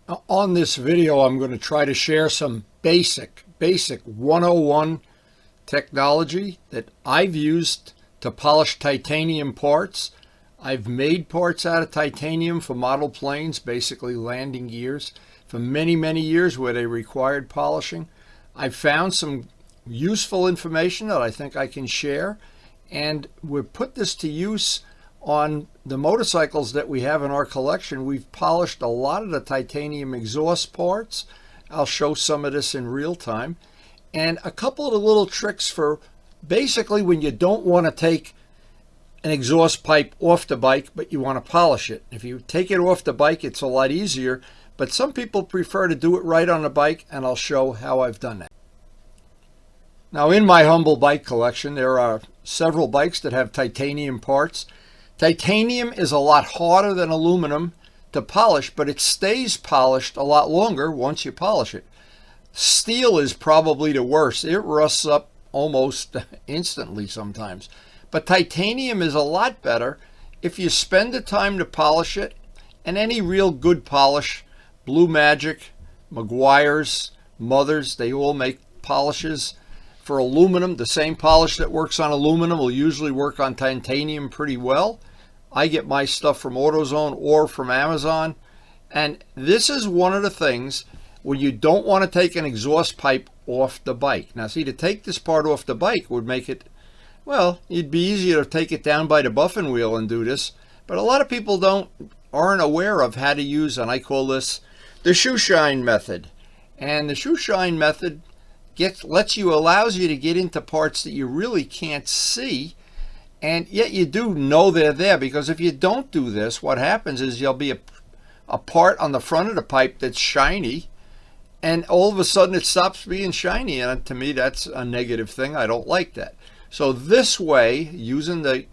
On this video, I'm going to try to share some basic 101 technology that I've used to polish titanium parts. I've made parts out of titanium for model planes, basically landing gears, for many years where they required polishing. I've found some useful information that I think I can share, and we've put this to use on the motorcycles that we have in our collection. We've polished a lot of the titanium exhaust parts. I'll show some of this in real time. And a couple of the little tricks for basically when you don't want to take an exhaust pipe off the bike, but you want to polish it. If you take it off the bike, it's a lot easier, but some people prefer to do it right on the bike, and I'll show how I've done that. Now, in my humble bike collection, there are several bikes that have titanium parts. Titanium is a lot harder than aluminum to polish, but it stays polished a lot longer once you polish it. Steel is probably the worst. It rusts up almost instantly sometimes. But titanium is a lot better if you spend the time to polish it. And any real good polish, Blue Magic, Meguiar's, Mothers, they all make polishes. For aluminum, the same polish that works on aluminum will usually work on titanium pretty well. I get my stuff from AutoZone or from Amazon. And this is one of the things when you don't want to take an exhaust pipe off the bike. Now, see, to take this part off the bike would make it, well, it'd be easier to take it down by the buffing wheel and do this. But a lot of people aren't aware of how to use, and I call this the shoe shine method. And the shoe shine method allows you to get into parts that you really can't see, and yet you do know they're there, because if you don't do this, what happens is there'll be a part on the front of the pipe that's shiny, and all of a sudden it stops being shiny, and to me that's a negative thing. I don't like that. So this way,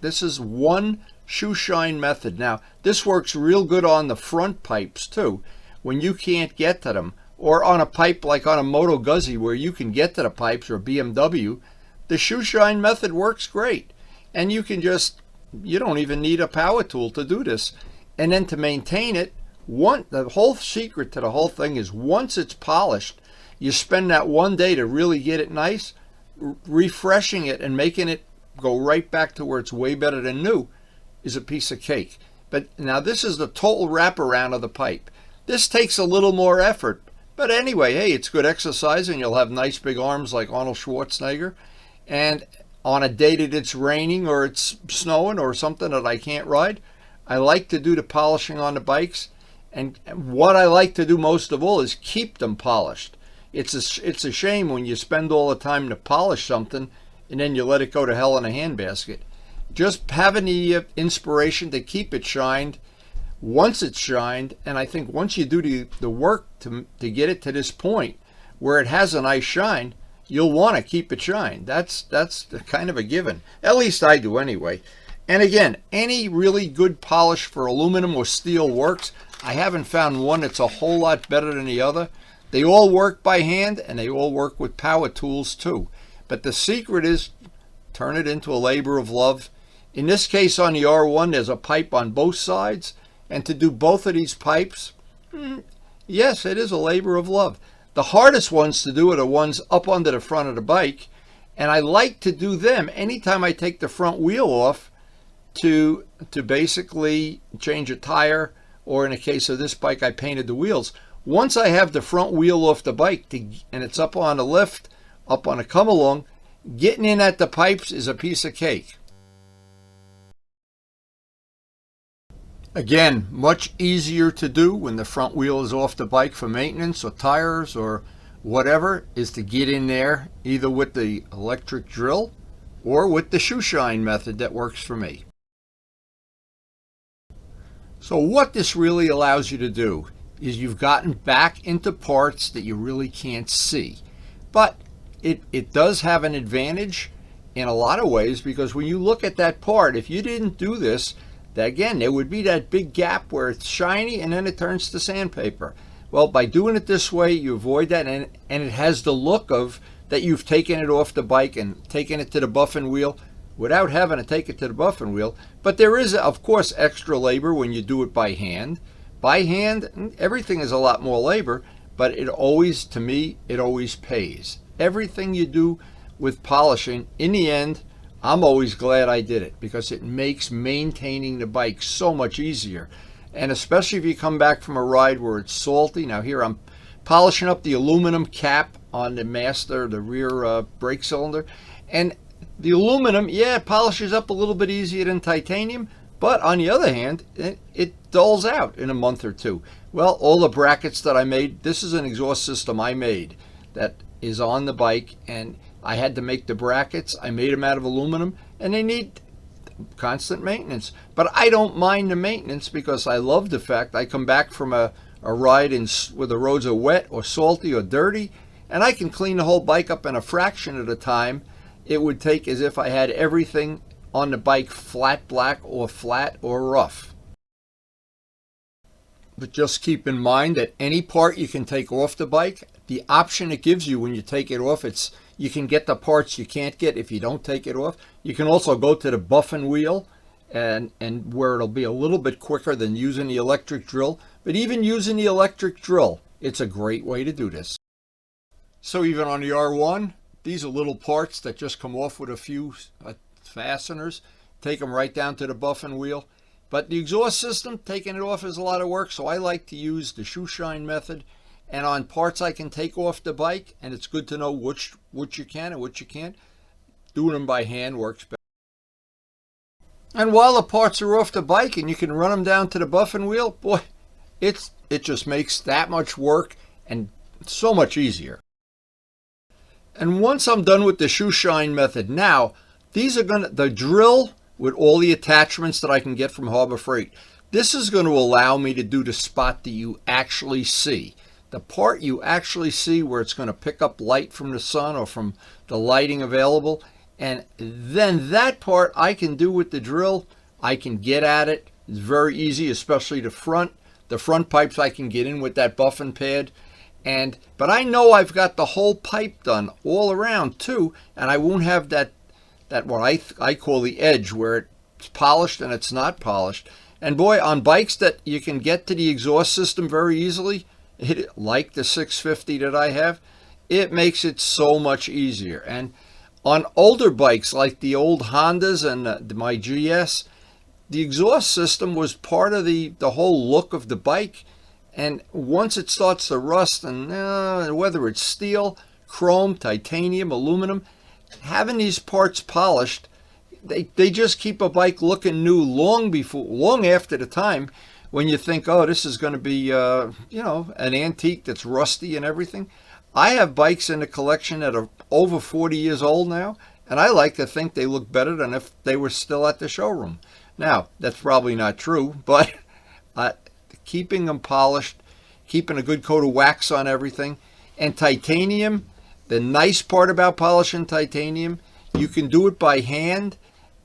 this is one shoe shine method. Now, this works real good on the front pipes too, when you can't get to them, or on a pipe like on a Moto Guzzi where you can get to the pipes, or BMW. The shoe shine method works great. And you don't even need a power tool to do this. And then to maintain it, the whole secret to the whole thing is once it's polished, you spend that one day to really get it nice, refreshing it and making it go right back to where it's way better than new is a piece of cake. But now this is the total wraparound of the pipe. This takes a little more effort. But anyway, hey, it's good exercise, and you'll have nice big arms like Arnold Schwarzenegger. And on a day that it's raining or it's snowing or something that I can't ride, I like to do the polishing on the bikes. And what I like to do most of all is keep them polished. It's a shame when you spend all the time to polish something and then you let it go to hell in a handbasket. Just having the inspiration to keep it shined once it's shined, and I think once you do the work to get it to this point where it has a nice shine, you'll want to keep it shined. That's kind of a given. At least I do anyway. And again, any really good polish for aluminum or steel works. I haven't found one that's a whole lot better than the other. They all work by hand, and they all work with power tools too. But the secret is turn it into a labor of love. In this case, on the R1, there's a pipe on both sides. And to do both of these pipes, yes, it is a labor of love. The hardest ones to do are the ones up under the front of the bike. And I like to do them anytime I take the front wheel off to basically change a tire, or in the case of this bike, I painted the wheels. Once I have the front wheel off the bike and it's up on a lift, up on a come along, getting in at the pipes is a piece of cake. Again, much easier to do when the front wheel is off the bike for maintenance or tires or whatever, is to get in there either with the electric drill or with the shoe shine method that works for me. So what this really allows you to do is you've gotten back into parts that you really can't see. But it does have an advantage in a lot of ways, because when you look at that part, if you didn't do this, again, there would be that big gap where it's shiny and then it turns to sandpaper. Well, by doing it this way, you avoid that, and it has the look of that you've taken it off the bike and taken it to the buffing wheel without having to take it to the buffing wheel. But there is, of course, extra labor when you do it by hand. By hand, everything is a lot more labor, but it always, to me, it always pays. Everything you do with polishing, in the end, I'm always glad I did it because it makes maintaining the bike so much easier. And especially if you come back from a ride where it's salty. Now here I'm polishing up the aluminum cap on the master, the rear brake cylinder. And the aluminum, yeah, it polishes up a little bit easier than titanium, but on the other hand, it dulls out in a month or two. Well, all the brackets that I made, this is an exhaust system I made that is on the bike, and I had to make the brackets. I made them out of aluminum, and they need constant maintenance. But I don't mind the maintenance because I love the fact I come back from a ride where the roads are wet or salty or dirty, and I can clean the whole bike up in a fraction of the time it would take as if I had everything on the bike flat black or flat or rough. But just keep in mind that any part you can take off the bike, the option it gives you when you take it off, you can get the parts you can't get if you don't take it off. You can also go to the buffing wheel and where it'll be a little bit quicker than using the electric drill. But even using the electric drill, it's a great way to do this. So even on the R1, these are little parts that just come off with a few fasteners. Take them right down to the buffing wheel. But the exhaust system, taking it off is a lot of work, so I like to use the shoe shine method. And on parts I can take off the bike, and it's good to know which you can and which you can't, doing them by hand works better. And while the parts are off the bike and you can run them down to the buffing wheel, boy, it just makes that much work and so much easier. And once I'm done with the shoe shine method, now these are the drill with all the attachments that I can get from Harbor Freight. This is going to allow me to do the spot that you actually see. The part you actually see where it's going to pick up light from the sun or from the lighting available. And then that part I can do with the drill. I can get at it. It's very easy, especially the front. The front pipes I can get in with that buffing pad. But I know I've got the whole pipe done all around too, and I won't have that what I call the edge where it's polished and it's not polished. And boy, on bikes that you can get to the exhaust system very easily, like the 650 that I have, it makes it so much easier. And on older bikes like the old Hondas and my GS, the exhaust system was part of the whole look of the bike. And once it starts to rust, and whether it's steel, chrome, titanium, aluminum, having these parts polished, they just keep a bike looking new long after the time when you think, oh, this is going to be an antique that's rusty and everything. I have bikes in the collection that are over 40 years old now, and I like to think they look better than if they were still at the showroom. Now, that's probably not true, but keeping them polished, keeping a good coat of wax on everything, and titanium, the nice part about polishing titanium, you can do it by hand,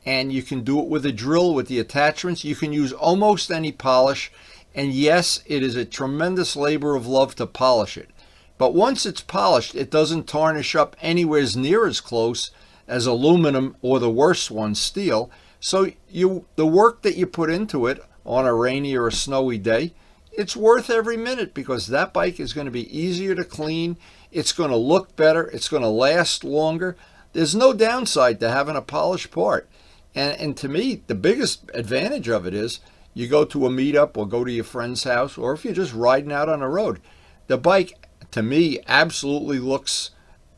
and you can do it with a drill with the attachments. You can use almost any polish, and yes, it is a tremendous labor of love to polish it. But once it's polished, it doesn't tarnish up anywhere near as close as aluminum or the worst one, steel. So the work that you put into it on a rainy or a snowy day, it's worth every minute because that bike is going to be easier to clean. It's going to look better. It's going to last longer. There's no downside to having a polished part. And to me, the biggest advantage of it is you go to a meetup or go to your friend's house, or if you're just riding out on the road, the bike, to me, absolutely looks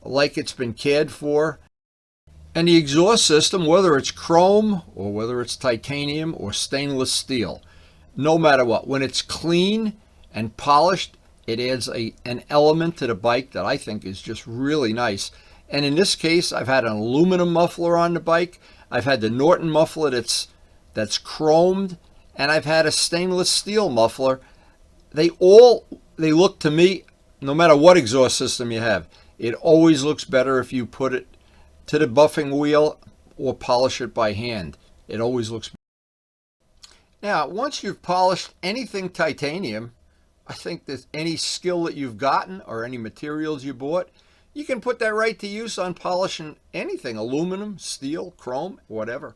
like it's been cared for. And the exhaust system, whether it's chrome or whether it's titanium or stainless steel, no matter what, when it's clean and polished, it adds an element to the bike that I think is just really nice. And in this case, I've had an aluminum muffler on the bike. I've had the Norton muffler that's chromed, and I've had a stainless steel muffler. They look to me, no matter what exhaust system you have, it always looks better if you put it to the buffing wheel or polish it by hand. It always looks better. Now, once you've polished anything titanium, I think that any skill that you've gotten or any materials you bought, you can put that right to use on polishing anything, aluminum, steel, chrome, whatever.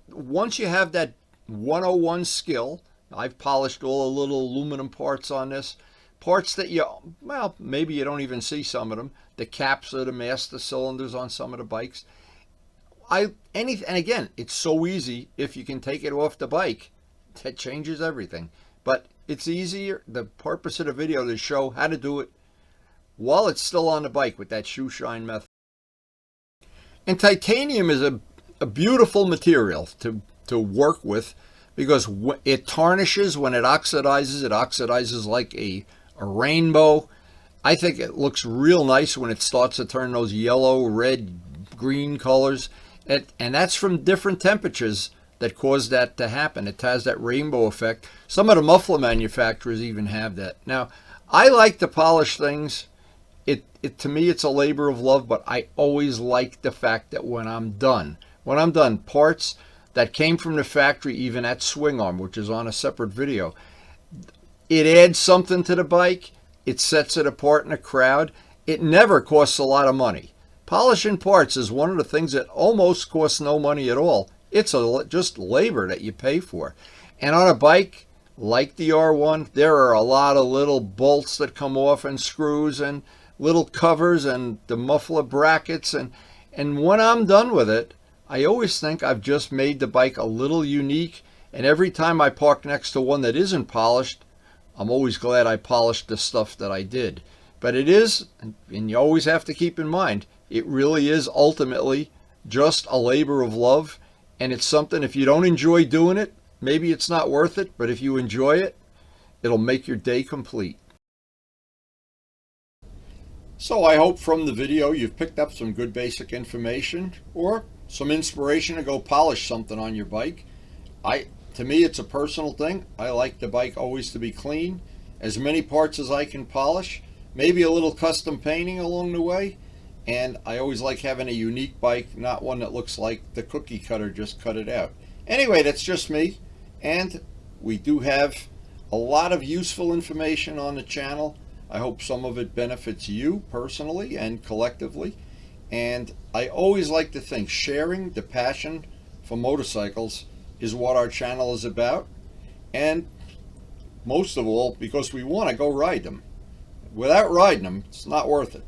Once you have that 101 skill, I've polished all the little aluminum parts on this. Parts that well, maybe you don't even see some of them. The caps of the master cylinders on some of the bikes. And again, it's so easy if you can take it off the bike. That changes everything. But it's easier. The purpose of the video is to show how to do it while it's still on the bike with that shoe shine method. And titanium is a beautiful material to work with because it tarnishes when it oxidizes. It oxidizes like a rainbow. I think it looks real nice when it starts to turn those yellow, red, green colors. And that's from different temperatures that cause that to happen. It has that rainbow effect. Some of the muffler manufacturers even have that. Now, I like to polish things. To me, it's a labor of love, but I always like the fact that when I'm done, parts that came from the factory, even at Swing Arm, which is on a separate video, it adds something to the bike. It sets it apart in a crowd. It never costs a lot of money. Polishing parts is one of the things that almost costs no money at all. It's just labor that you pay for. And on a bike like the R1, there are a lot of little bolts that come off and screws and little covers and the muffler brackets. And when I'm done with it, I always think I've just made the bike a little unique. And every time I park next to one that isn't polished, I'm always glad I polished the stuff that I did. But it is, and you always have to keep in mind, it really is ultimately just a labor of love. And it's something, if you don't enjoy doing it, maybe it's not worth it. But if you enjoy it, it'll make your day complete. So I hope from the video you've picked up some good basic information or some inspiration to go polish something on your bike. To me, it's a personal thing. I like the bike always to be clean, as many parts as I can polish, maybe a little custom painting along the way. And I always like having a unique bike, not one that looks like the cookie cutter just cut it out. Anyway, that's just me. And we do have a lot of useful information on the channel. I hope some of it benefits you personally and collectively. And I always like to think sharing the passion for motorcycles is what our channel is about. And most of all, because we want to go ride them. Without riding them, it's not worth it.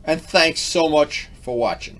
And thanks so much for watching.